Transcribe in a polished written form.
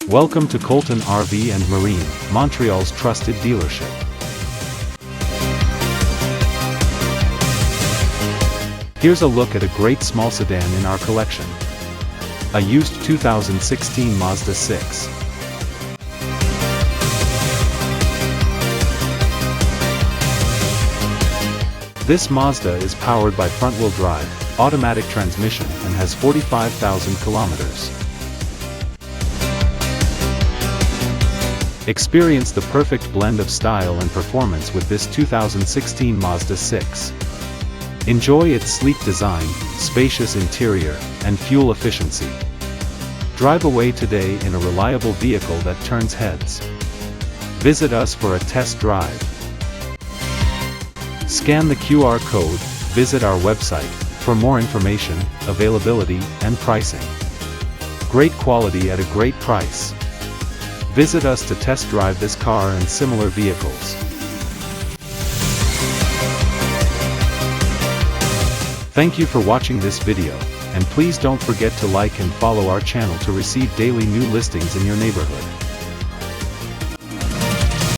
Welcome to Colton RV and Marine, Montreal's trusted dealership. Here's a look at a great small sedan in our collection. A used 2016 Mazda 6. This Mazda is powered by front-wheel drive, automatic transmission and has 45,000 kilometers. Experience the perfect blend of style and performance with this 2016 Mazda 6. Enjoy its sleek design, spacious interior, and fuel efficiency. Drive away today in a reliable vehicle that turns heads. Visit us for a test drive. Scan the QR code, visit our website, for more information, availability, and pricing. Great quality at a great price. Visit us to test drive this car and similar vehicles. Thank you for watching this video, and please don't forget to like and follow our channel to receive daily new listings in your neighborhood.